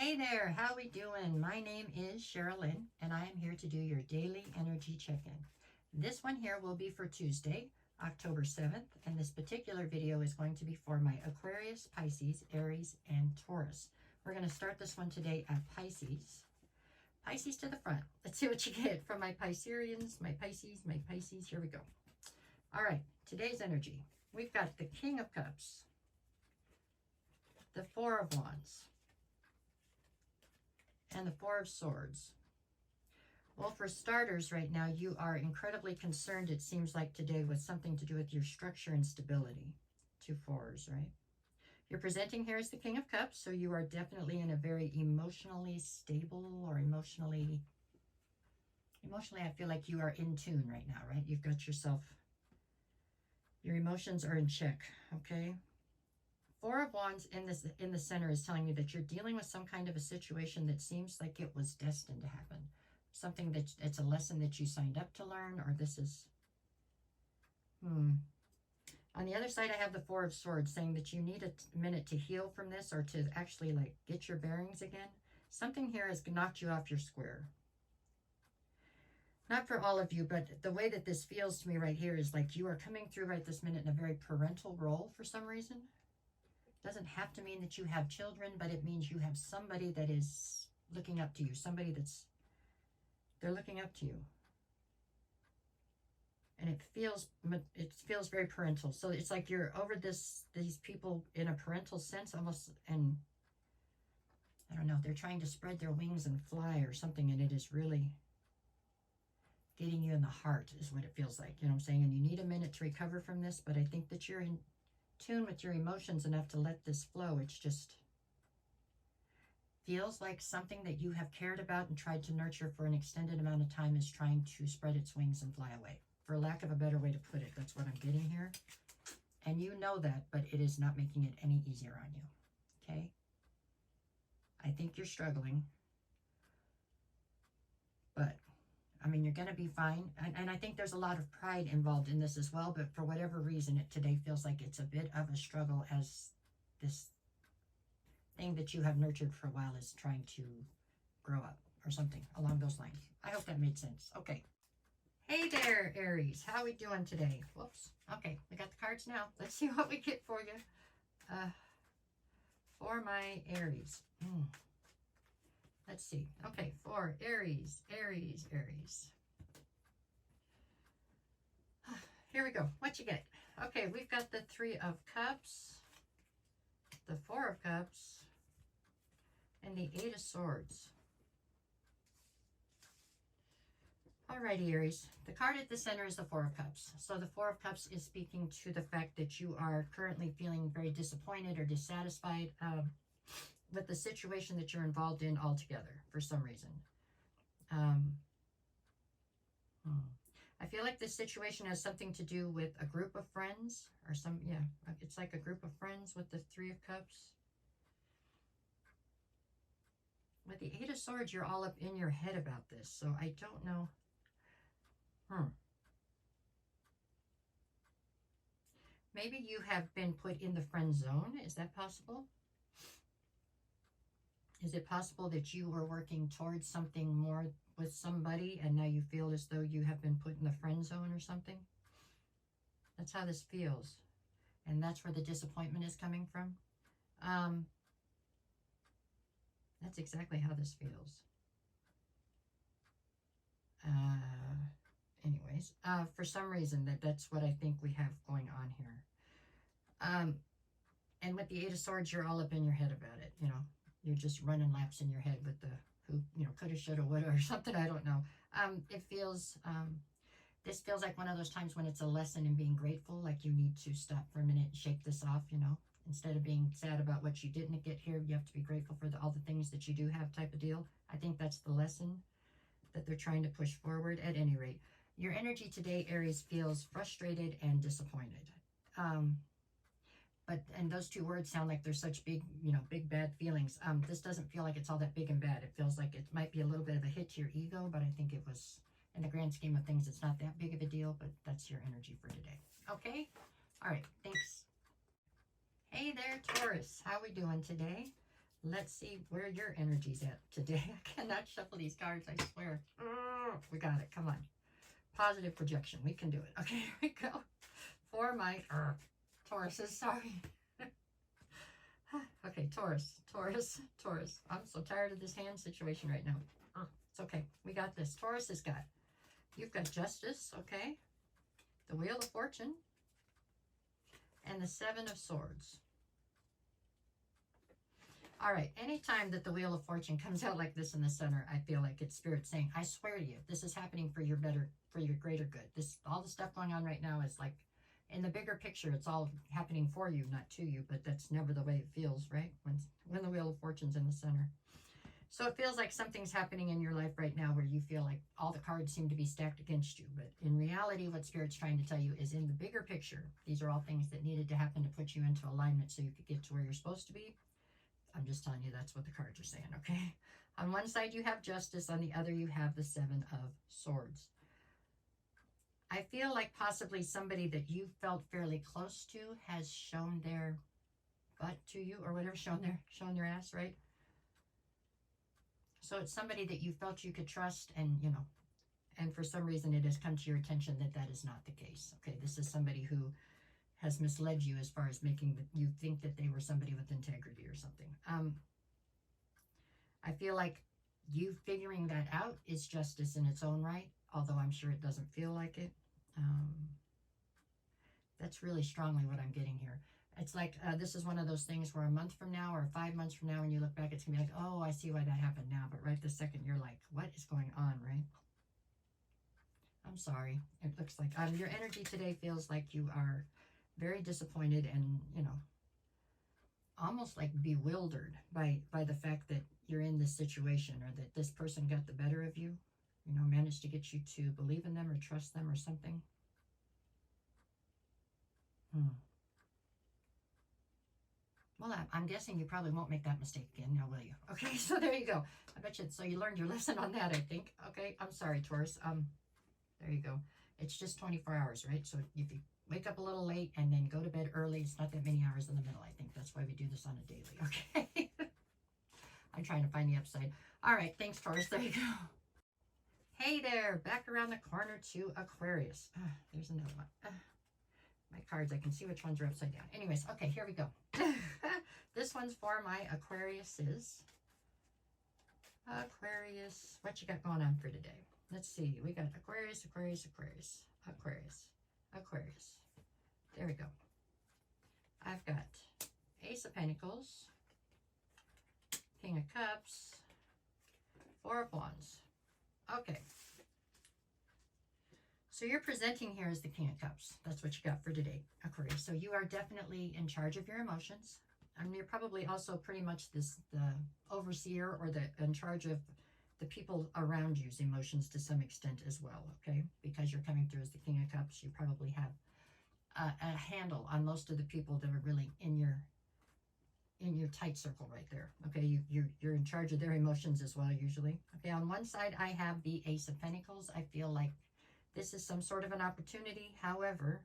Hey there, how we doing? My name is Sherilyn, and I am here to do your daily energy check-in. This one here will be for Tuesday, October 7th, and this particular video is going to be for my Aquarius, Pisces, Aries, and Taurus. We're going to start this one today at Pisces. Pisces to the front. Let's see what you get from my Pisceans, my Pisces. Here we go. All right, today's energy. We've got the King of Cups, the Four of Wands, and the Four of Swords. Well, for starters right now, you are incredibly concerned, it seems like today, with something to do with your structure and stability. Two fours, right? You're presenting here as the King of Cups, so you are definitely in a very emotionally stable or emotionally, I feel like you are in tune right now, right? You've got yourself, your emotions are in check, okay? Four of Wands in the center is telling me that you're dealing with some kind of a situation that seems like it was destined to happen. Something that it's a lesson that you signed up to learn, or this is... On the other side, I have the Four of Swords saying that you need a minute to heal from this or to actually like get your bearings again. Something here has knocked you off your square. Not for all of you, but the way that this feels to me right here is like you are coming through right this minute in a very parental role for some reason. Doesn't have to mean that you have children, but it means you have somebody that is looking up to you. Somebody they're looking up to you. And it feels very parental. So it's like you're over these people in a parental sense almost, and I don't know, they're trying to spread their wings and fly or something, and it is really getting you in the heart is what it feels like. You know what I'm saying? And you need a minute to recover from this, but I think that you're in tune with your emotions enough to let this flow. It's just feels like something that you have cared about and tried to nurture for an extended amount of time is trying to spread its wings and fly away. For lack of a better way to put it, that's what I'm getting here. And you know that, but it is not making it any easier on you. Okay? I think you're struggling. But I mean, you're going to be fine. And I think there's a lot of pride involved in this as well. But for whatever reason, it today feels like it's a bit of a struggle as this thing that you have nurtured for a while is trying to grow up or something along those lines. I hope that made sense. Okay. Hey there, Aries. How we doing today? Whoops. Okay, we got the cards now. Let's see what we get for you. For my Aries. Let's see. Okay, for Aries. Here we go. What you get? Okay, we've got the Three of Cups, the Four of Cups, and the Eight of Swords. Alrighty, Aries. The card at the center is the Four of Cups. So the Four of Cups is speaking to the fact that you are currently feeling very disappointed or dissatisfied with the situation that you're involved in altogether for some reason. I feel like this situation has something to do with a group of friends or it's like a group of friends with the Three of Cups. With the Eight of Swords, you're all up in your head about this. So I don't know. Maybe you have been put in the friend zone. Is that possible? Is it possible that you were working towards something more with somebody and now you feel as though you have been put in the friend zone or something? That's how this feels. And that's where the disappointment is coming from. That's exactly how this feels. Anyways, for some reason, that's what I think we have going on here. And with the Eight of Swords, you're all up in your head about it, you know. You're just running laps in your head with the who, you know, coulda, shoulda, woulda, or something, I don't know. It feels, this feels like one of those times when it's a lesson in being grateful, like you need to stop for a minute and shake this off, you know. Instead of being sad about what you didn't get here, you have to be grateful for all the things that you do have type of deal. I think that's the lesson that they're trying to push forward. At any rate, your energy today, Aries, feels frustrated and disappointed. And those two words sound like they're such big, you know, big bad feelings. This doesn't feel like it's all that big and bad. It feels like it might be a little bit of a hit to your ego, but I think it was, in the grand scheme of things, it's not that big of a deal, but that's your energy for today. Okay? All right, thanks. Hey there, Taurus. How we doing today? Let's see where your energy's at today. I cannot shuffle these cards, I swear. We got it. Come on. Positive projection. We can do it. Okay, here we go. For my Tauruses, sorry. Okay, Taurus, Taurus, Taurus. I'm so tired of this hand situation right now. It's okay. We got this. Taurus has got, you've got Justice, okay? The Wheel of Fortune. And the Seven of Swords. All right, anytime that the Wheel of Fortune comes out like this in the center, I feel like it's Spirit saying, I swear to you, this is happening for your better, for your greater good. This, all the stuff going on right now is like, in the bigger picture, it's all happening for you, not to you, but that's never the way it feels, right? When the Wheel of Fortune's in the center. So it feels like something's happening in your life right now where you feel like all the cards seem to be stacked against you. But in reality, what Spirit's trying to tell you is in the bigger picture, these are all things that needed to happen to put you into alignment so you could get to where you're supposed to be. I'm just telling you that's what the cards are saying, okay? On one side, you have Justice. On the other, you have the Seven of Swords. I feel like possibly somebody that you felt fairly close to has shown their butt to you or whatever, shown their ass, right? So it's somebody that you felt you could trust and, you know, and for some reason it has come to your attention that that is not the case. Okay, this is somebody who has misled you as far as making you think that they were somebody with integrity or something. I feel like you figuring that out is justice in its own right, although I'm sure it doesn't feel like it. That's really strongly what I'm getting here. It's like this is one of those things where a month from now or 5 months from now when you look back, it's going to be like, oh, I see why that happened now. But right this second, you're like, what is going on, right? I'm sorry. It looks like your energy today feels like you are very disappointed and, you know, almost like bewildered by the fact that you're in this situation or that this person got the better of you, you know, managed to get you to believe in them or trust them or something. Well, I'm guessing you probably won't make that mistake again now, will you? Okay, so there you go. I bet you, so you learned your lesson on that, I think. Okay, I'm sorry, Taurus. There you go. It's just 24 hours, right? So if you wake up a little late and then go to bed early, it's not that many hours in the middle. I think that's why we do this on a daily, okay? I'm trying to find the upside. All right, thanks, Taurus. There you go. Hey there, back around the corner to Aquarius. There's another one. My cards, I can see which ones are upside down. Anyways, okay, here we go. This one's for my Aquariuses. Aquarius, what you got going on for today? Let's see. We got Aquarius, Aquarius, Aquarius, Aquarius, Aquarius. There we go. I've got Ace of Pentacles, King of Cups, Four of Wands. Okay. So you're presenting here as the King of Cups. That's what you got for today, Aquarius. So you are definitely in charge of your emotions. I mean, you're probably also pretty much the overseer or in charge of the people around you's emotions to some extent as well, okay? Because you're coming through as the King of Cups, you probably have a handle on most of the people that are really in your tight circle right there, okay? You're in charge of their emotions as well, usually. Okay, on one side, I have the Ace of Pentacles. I feel like this is some sort of an opportunity. However,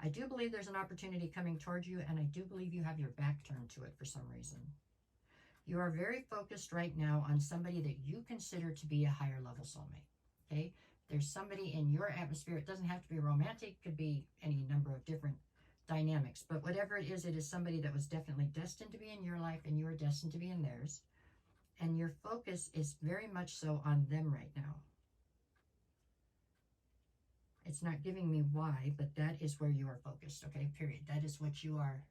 I do believe there's an opportunity coming toward you, and I do believe you have your back turned to it for some reason. You are very focused right now on somebody that you consider to be a higher level soulmate, okay? There's somebody in your atmosphere. It doesn't have to be romantic. It could be any number of different dynamics. But whatever it is somebody that was definitely destined to be in your life, and you are destined to be in theirs. And your focus is very much so on them right now. It's not giving me why, but that is where you are focused, okay, period. That is what you are,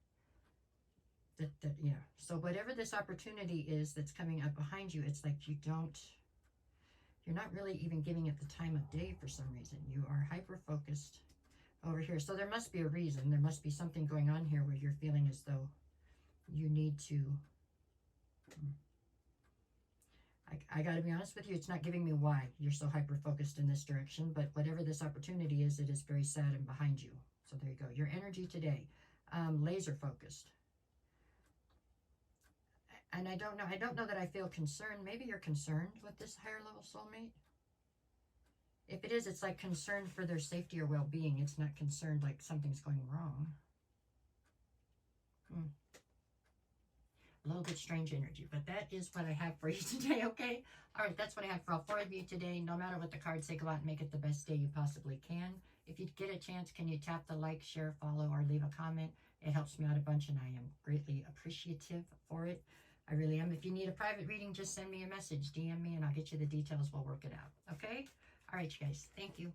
yeah. So whatever this opportunity is that's coming up behind you, it's like you're not really even giving it the time of day for some reason. You are hyper-focused over here. So there must be a reason. There must be something going on here where you're feeling as though you need to... I got to be honest with you, it's not giving me why you're so hyper-focused in this direction, but whatever this opportunity is, it is very sad and behind you. So there you go. Your energy today, laser-focused. And I don't know that I feel concerned. Maybe you're concerned with this higher-level soulmate. If it is, it's like concerned for their safety or well-being. It's not concerned like something's going wrong. A little bit strange energy, but that is what I have for you today, okay? All right, that's what I have for all 4 of you today. No matter what the cards say, go out and make it the best day you possibly can. If you get a chance, can you tap the like, share, follow, or leave a comment? It helps me out a bunch, and I am greatly appreciative for it. I really am. If you need a private reading, just send me a message, DM me, and I'll get you the details. We'll work it out, okay? All right, you guys. Thank you.